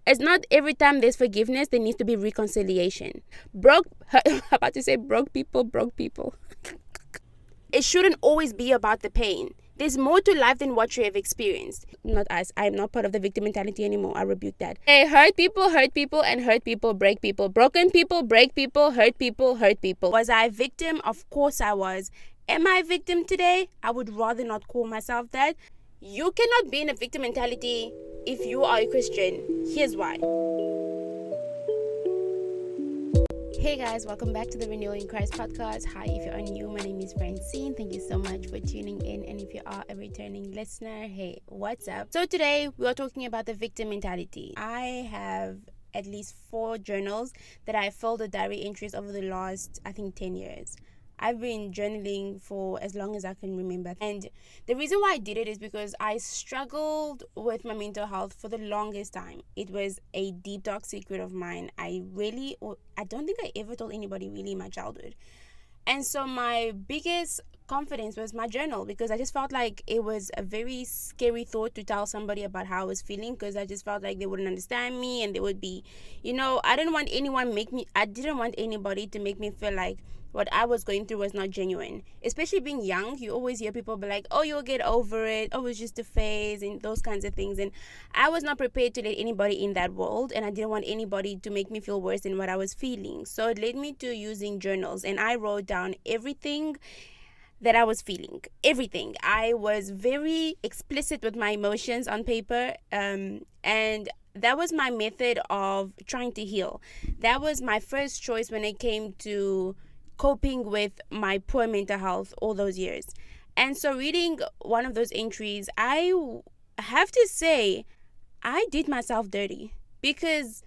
It's not every time there's forgiveness, there needs to be reconciliation. Broke, I'm about to say broke people. It shouldn't always be about the pain. There's more to life than what you have experienced. Not us. I am not part of the victim mentality anymore. I rebuke that. Hey, hurt people, and hurt people, break people. Broken people, break people, hurt people, hurt people. Was I a victim? Of course I was. Am I a victim today? I would rather not call myself that. You cannot be in a victim mentality if you are a Christian. Here's why. Hey guys, welcome back to the Renewing Christ podcast. Hi, if you're new, my name is Francine. Thank you so much for tuning in. And if you are a returning listener, hey, what's up? So today we are talking about the victim mentality. I have at least 4 journals that I filled with diary entries over the last, 10 years. I've been journaling for as long as I can remember. And the reason why I did it is because I struggled with my mental health for the longest time. It was a deep, dark secret of mine. I don't think I ever told anybody really in my childhood. And so my biggest confidence was my journal, because I just felt like it was a very scary thought to tell somebody about how I was feeling, because I just felt like they wouldn't understand me and they would be, I didn't want anybody to make me feel like what I was going through was not genuine. Especially being young, you always hear people be like, oh, you'll get over it, oh, it's just a phase, and those kinds of things. And I was not prepared to let anybody in that world, and I didn't want anybody to make me feel worse than what I was feeling. So it led me to using journals, and I wrote down everything that I was feeling. Everything. I was very explicit with my emotions on paper, and that was my method of trying to heal. That was my first choice when it came to coping with my poor mental health all those years. And so reading one of those entries, I have to say I did myself dirty, because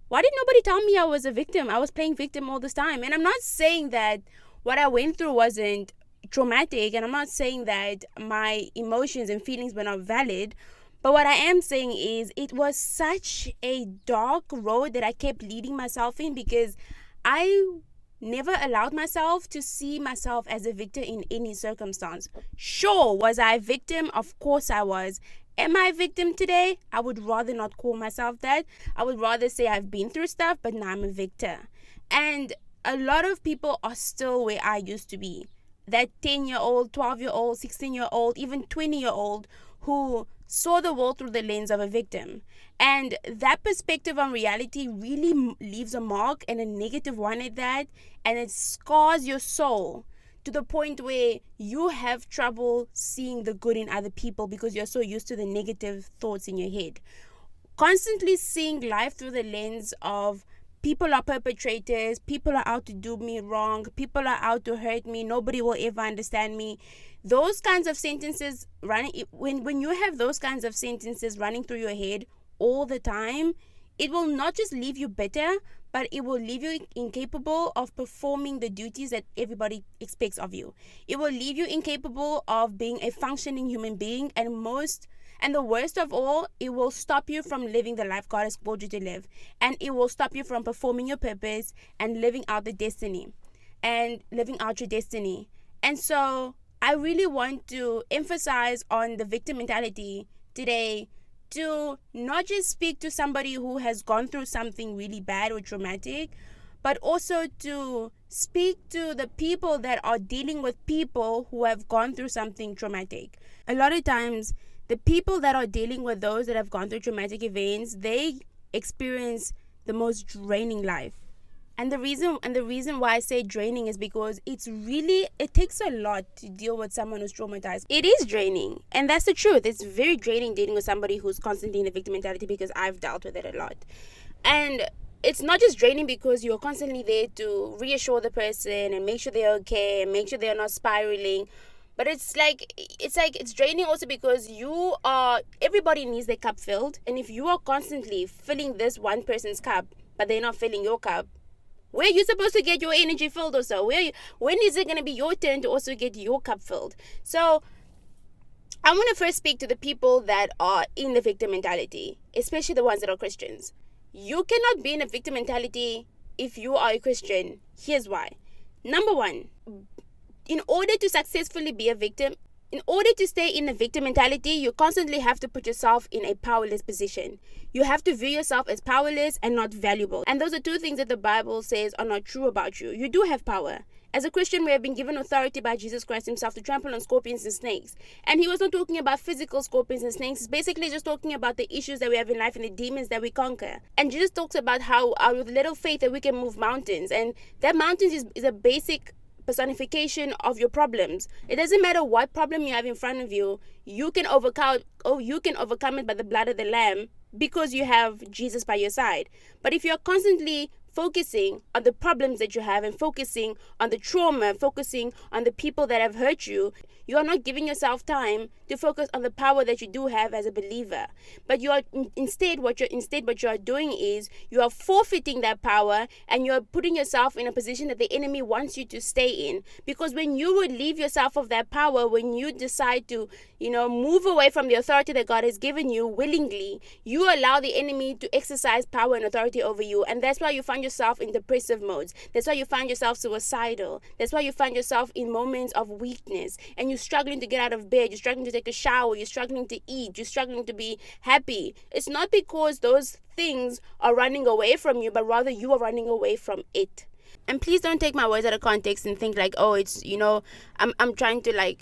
why did nobody tell me I was a victim? I was playing victim all this time. And I'm not saying that what I went through wasn't traumatic, and I'm not saying that my emotions and feelings were not valid, but what I am saying is it was such a dark road that I kept leading myself in, because I never allowed myself to see myself as a victim in any circumstance. Sure, was I a victim? Of course I was. Am I a victim today? I would rather not call myself that. I would rather say I've been through stuff, but now I'm a victor. And a lot of people are still where I used to be. That 10-year-old, 12-year-old, 16-year-old, even 20-year-old who saw the world through the lens of a victim. And that perspective on reality really leaves a mark, and a negative one at that, and it scars your soul to the point where you have trouble seeing the good in other people because you're so used to the negative thoughts in your head. Constantly seeing life through the lens of people are perpetrators, people are out to do me wrong, people are out to hurt me, nobody will ever understand me. Those kinds of sentences when you have those kinds of sentences running through your head all the time, it will not just leave you bitter, but it will leave you incapable of performing the duties that everybody expects of you. It will leave you incapable of being a functioning human being, and the worst of all, it will stop you from living the life God has called you to live. And it will stop you from performing your purpose and living out your destiny. And so I really want to emphasize on the victim mentality today, to not just speak to somebody who has gone through something really bad or traumatic, but also to speak to the people that are dealing with people who have gone through something traumatic. A lot of times, the people that are dealing with those that have gone through traumatic events, they experience the most draining life. And the reason why I say draining is because it takes a lot to deal with someone who's traumatized. It is draining, and that's the truth. It's very draining dealing with somebody who's constantly in the victim mentality, because I've dealt with it a lot. And it's not just draining because you're constantly there to reassure the person and make sure they're okay and make sure they're not spiraling. But it's draining also because everybody needs their cup filled. And if you are constantly filling this one person's cup, but they're not filling your cup, where are you supposed to get your energy filled also? When is it going to be your turn to also get your cup filled? So I want to first speak to the people that are in the victim mentality, especially the ones that are Christians. You cannot be in a victim mentality if you are a Christian. Here's why. Number one, in order to successfully be a victim, In order to stay in a victim mentality, you constantly have to put yourself in a powerless position. You have to view yourself as powerless and not valuable. And those are two things that the Bible says are not true about you. You do have power. As a Christian, we have been given authority by Jesus Christ himself to trample on scorpions and snakes. And he was not talking about physical scorpions and snakes. He's basically just talking about the issues that we have in life and the demons that we conquer. And Jesus talks about how with little faith that we can move mountains. And that mountains is a basic personification of your problems. It doesn't matter what problem you have in front of you, you can overcome it by the blood of the Lamb because you have Jesus by your side. But if you're constantly focusing on the problems that you have and focusing on the trauma, focusing on the people that have hurt you, you are not giving yourself time to focus on the power that you do have as a believer. But you are instead what you are doing is you are forfeiting that power, and you are putting yourself in a position that the enemy wants you to stay in. Because when you relieve yourself of that power, when you decide to move away from the authority that God has given you willingly, you allow the enemy to exercise power and authority over you. And that's why you find yourself in depressive modes. That's why you find yourself suicidal. That's why you find yourself in moments of weakness, and you're struggling to get out of bed, you're struggling to take a shower, you're struggling to eat, you're struggling to be happy. It's not because those things are running away from you, but rather you are running away from it. And please don't take my words out of context and think like, oh, it's, I'm trying to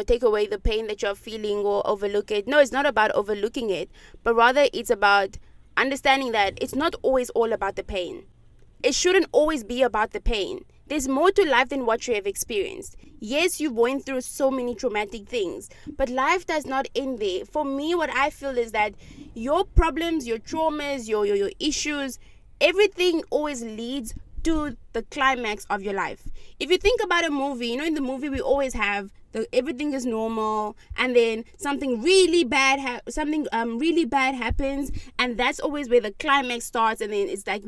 take away the pain that you're feeling or overlook it. No, it's not about overlooking it, but rather it's about understanding that it's not always all about the pain. It shouldn't always be about the pain. There's more to life than what you have experienced. Yes, you went through so many traumatic things, but life does not end there. For me, what I feel is that your problems, your traumas, your issues, everything always leads to the climax of your life. If you think about a movie, in the movie we always have everything is normal, and then something really bad happens, and that's always where the climax starts, and then it's like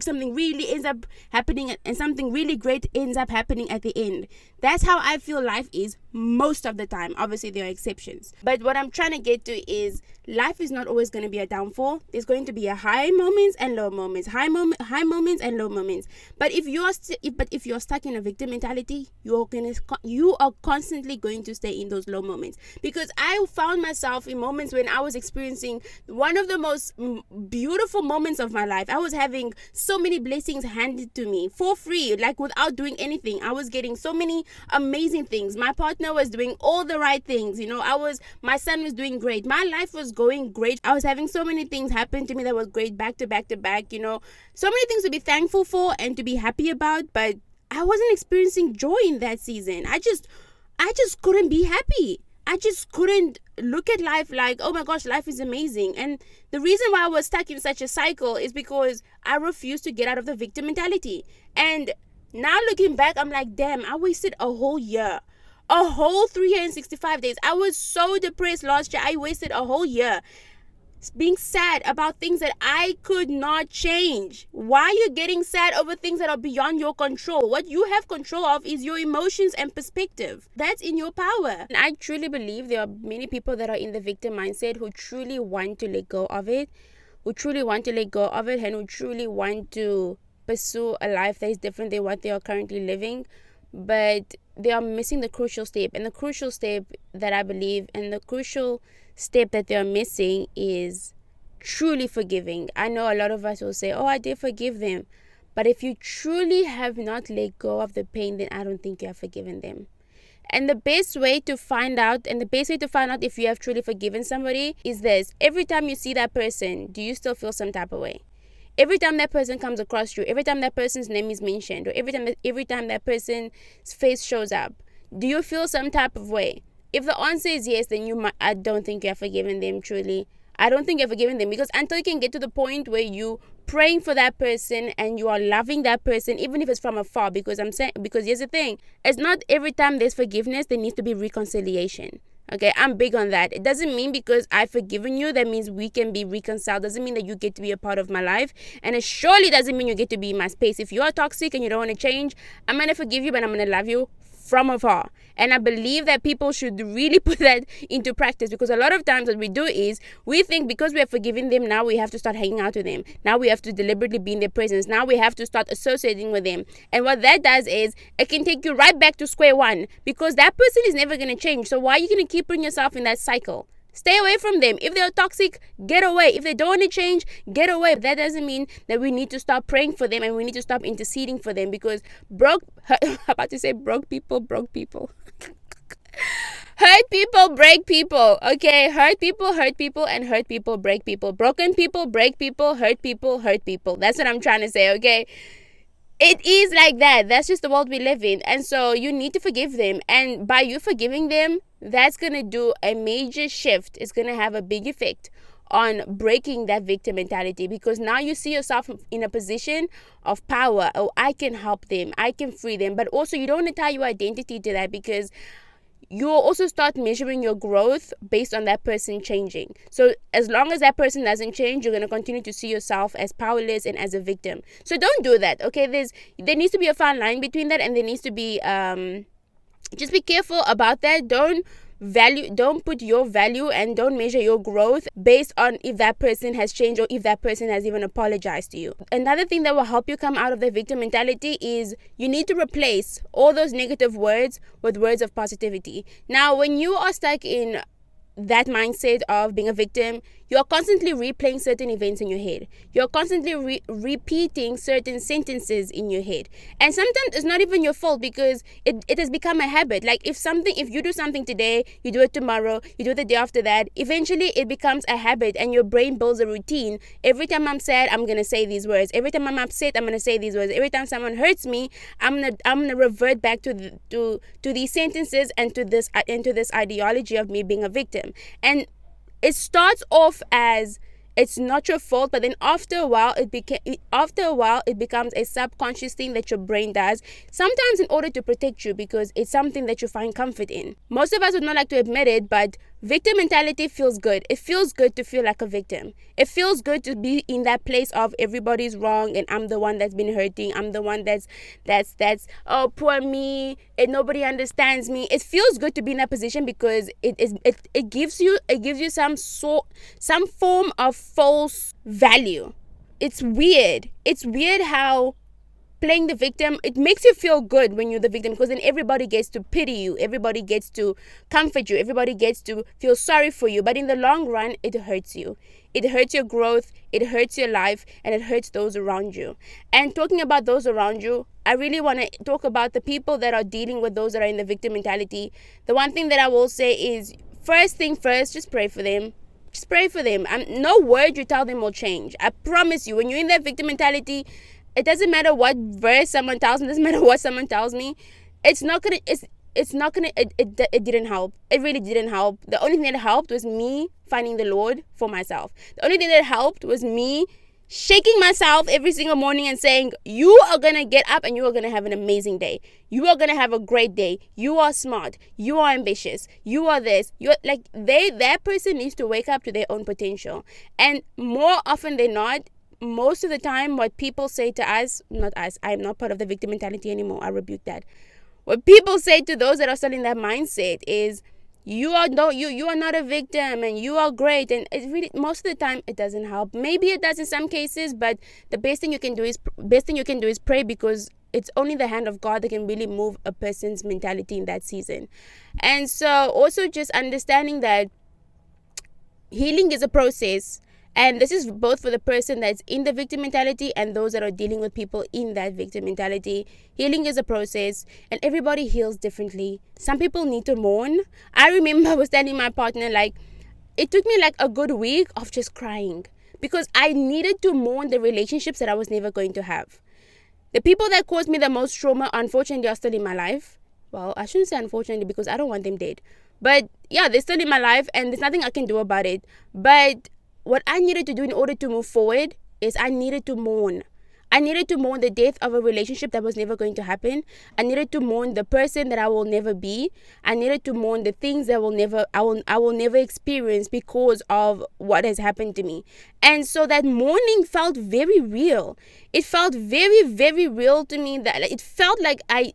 something really ends up happening, and something really great ends up happening at the end. That's how I feel life is most of the time. Obviously there are exceptions, but what I'm trying to get to is life is not always going to be a downfall. There's going to be a high moments and low moments, high moments and low moments. But if you're stuck in a victim mentality, you are constantly going to stay in those low moments. Because I found myself in moments when I was experiencing one of the most beautiful moments of my life. I was having so many blessings handed to me for free, like without doing anything. I was getting so many amazing things. My partner was doing all the right things. My son was doing great. My life was going great. I was having so many things happen to me that was great back to back to back. So many things to be thankful for and to be happy about, but I wasn't experiencing joy in that season. I just couldn't be happy. I just couldn't look at life like, oh my gosh, life is amazing. And the reason why I was stuck in such a cycle is because I refused to get out of the victim mentality. And now looking back, I'm like, damn, I wasted a whole year. A whole 365 days. I was so depressed last year. I wasted a whole year being sad about things that I could not change. Why are you getting sad over things that are beyond your control? What you have control of is your emotions and perspective. That's in your power. And I truly believe there are many people that are in the victim mindset who truly want to let go of it, and who truly want to pursue a life that is different than what they are currently living. But they are missing the crucial step. And the crucial step that I believe, and the crucial step that they're missing, is truly forgiving. I know a lot of us will say, oh, I did forgive them. But if you truly have not let go of the pain, then I don't think you have forgiven them. And the best way to find out if you have truly forgiven somebody is this. Every time you see that person, do you still feel some type of way? Every time that person comes across you, every time that person's name is mentioned, or every time that person's face shows up, do you feel some type of way? If the answer is yes, then I don't think you have forgiven them truly. I don't think you have forgiven them, because until you can get to the point where you praying for that person and you are loving that person, even if it's from afar, because here's the thing, it's not every time there's forgiveness there needs to be reconciliation. Okay, I'm big on that. It doesn't mean because I've forgiven you, that means we can be reconciled. Doesn't mean that you get to be a part of my life. And it surely doesn't mean you get to be in my space. If you are toxic and you don't want to change, I'm going to forgive you, but I'm going to love you from afar. And I believe that people should really put that into practice, because a lot of times what we do is we think because we have forgiven them, now we have to start hanging out with them. Now we have to deliberately be in their presence. Now we have to start associating with them. And what that does is it can take you right back to square one, because that person is never going to change. So why are you going to keep putting yourself in that cycle? Stay away from them. If they're toxic, get away. If they don't want to change, get away. That doesn't mean that we need to stop praying for them and we need to stop interceding for them, because broke people. Hurt people break people, okay? Hurt people, and hurt people break people. Broken people break people, hurt people, hurt people. That's what I'm trying to say, okay? It is like that. That's just the world we live in. And so you need to forgive them. And by you forgiving them, that's going to do a major shift. It's going to have a big effect on breaking that victim mentality, because now you see yourself in a position of power. Oh, I can help them. I can free them. But also you don't want to tie your identity to that, because you'll also start measuring your growth based on that person changing. So as long as that person doesn't change, you're going to continue to see yourself as powerless and as a victim. So don't do that, okay? There needs to be a fine line between that, and there needs to be just be careful about that. Don't put your value and don't measure your growth based on if that person has changed or if that person has even apologized to you. Another thing that will help you come out of the victim mentality is you need to replace all those negative words with words of positivity. Now, when you are stuck in that mindset of being a victim, you're constantly replaying certain events in your head. You're constantly repeating certain sentences in your head. And sometimes it's not even your fault, because it has become a habit. Like if you do something today, you do it tomorrow, you do it the day after that, eventually it becomes a habit and your brain builds a routine. Every time I'm sad, I'm going to say these words. Every time I'm upset, I'm going to say these words. Every time someone hurts me, I'm going to revert back to these sentences and to this ideology of me being a victim. And it starts off as it's not your fault, but then after a while it becomes a subconscious thing that your brain does, sometimes in order to protect you, because it's something that you find comfort in. Most of us would not like to admit it, but victim mentality feels good. It feels good to feel like a victim. It feels good to be in that place of everybody's wrong and I'm the one that's been hurting. I'm the one that's oh, poor me, and nobody understands me. It feels good to be in that position, because it gives you some form of false value. It's weird. It's weird how playing the victim, it makes you feel good when you're the victim, because then everybody gets to pity you, everybody gets to comfort you, everybody gets to feel sorry for you. But in the long run, it hurts you. It hurts your growth, it hurts your life, and it hurts those around you. And talking about those around you, I really want to talk about the people that are dealing with those that are in the victim mentality. The one thing that I will say is, first thing first, just pray for them. Just pray for them. No word you tell them will change. I promise you, when you're in that victim mentality, it doesn't matter what verse someone tells me, it doesn't matter what someone tells me. It didn't help. It really didn't help. The only thing that helped was me finding the Lord for myself. The only thing that helped was me shaking myself every single morning and saying, you are going to get up and you are going to have an amazing day. You are going to have a great day. You are smart. You are ambitious. You are this. You're like, that person needs to wake up to their own potential. And more often than not, most of the time, what people say to us, not us, I am not part of the victim mentality anymore. I rebuke that. What people say to those that are still in that mindset is, you are not a victim and you are great. And it really, most of the time, it doesn't help. Maybe it does in some cases, but the best thing you can do is pray, because it's only the hand of God that can really move a person's mentality in that season. And so also just understanding that healing is a process. And this is both for the person that's in the victim mentality and those that are dealing with people in that victim mentality. Healing is a process, and everybody heals differently. Some people need to mourn. I remember I was telling my partner, like, it took me like a good week of just crying, because I needed to mourn the relationships that I was never going to have. The people that caused me the most trauma, unfortunately, are still in my life. Well, I shouldn't say unfortunately, because I don't want them dead. But yeah, they're still in my life, and there's nothing I can do about it. But what I needed to do in order to move forward is I needed to mourn. I needed to mourn the death of a relationship that was never going to happen. I needed to mourn the person that I will never be. I needed to mourn the things that I will never experience because of what has happened to me. And so that mourning felt very real. It felt very, very real to me, that it felt like I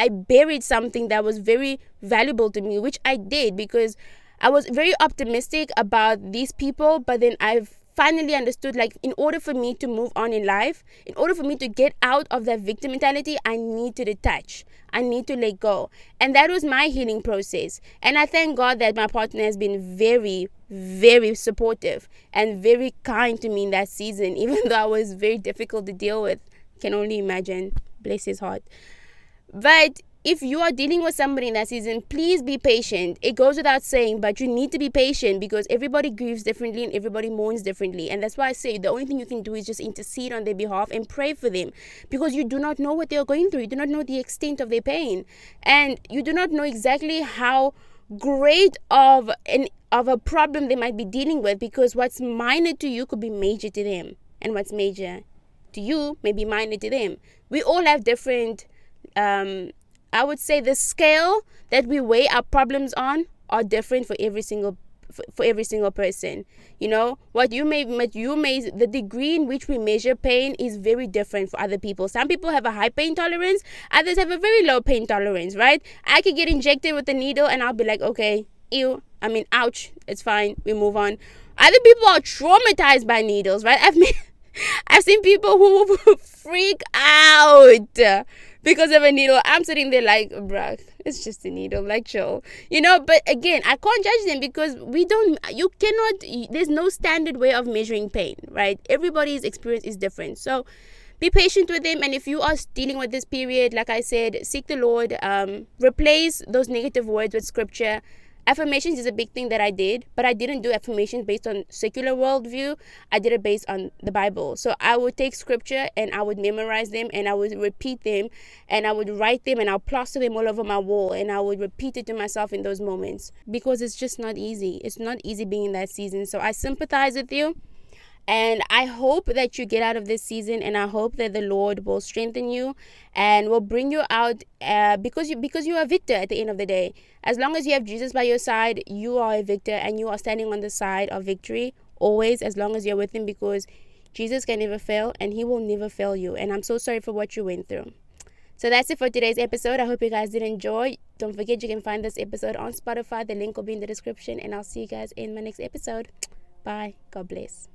buried something that was very valuable to me, which I did, because I was very optimistic about these people. But then I've finally understood, like, in order for me to move on in life, in order for me to get out of that victim mentality, I need to detach. I need to let go. And that was my healing process. And I thank God that my partner has been very, very supportive and very kind to me in that season, even though I was very difficult to deal with. Can only imagine. Bless his heart. But if you are dealing with somebody in that season, please be patient. It goes without saying, but you need to be patient, because everybody grieves differently and everybody mourns differently. And that's why I say the only thing you can do is just intercede on their behalf and pray for them, because you do not know what they are going through. You do not know the extent of their pain, and you do not know exactly how great of a problem they might be dealing with, because what's minor to you could be major to them, and what's major to you may be minor to them. We all have different I would say the scale that we weigh our problems on are different for every single person. You know, the degree in which we measure pain is very different for other people. Some people have a high pain tolerance, others have a very low pain tolerance, right? I could get injected with a needle and I'll be like, okay, ouch, it's fine, we move on. Other people are traumatized by needles, right? I've seen people who freak out because of a needle. I'm sitting there like, bruh, it's just a needle, like, chill, but again, I can't judge them, because there's no standard way of measuring pain, right? Everybody's experience is different. So be patient with them. And if you are dealing with this period, like I said, seek the Lord. Replace those negative words with scripture. Affirmations is a big thing that I did, but I didn't do affirmations based on secular worldview. I did it based on the Bible. So I would take scripture and I would memorize them and I would repeat them and I would write them and I'll plaster them all over my wall and I would repeat it to myself in those moments, because it's just not easy. It's not easy being in that season. So I sympathize with you. And I hope that you get out of this season, and I hope that the Lord will strengthen you and will bring you out because you are a victor at the end of the day. As long as you have Jesus by your side, you are a victor and you are standing on the side of victory always, as long as you're with him, because Jesus can never fail and he will never fail you. And I'm so sorry for what you went through. So that's it for today's episode. I hope you guys did enjoy. Don't forget, you can find this episode on Spotify. The link will be in the description, and I'll see you guys in my next episode. Bye. God bless.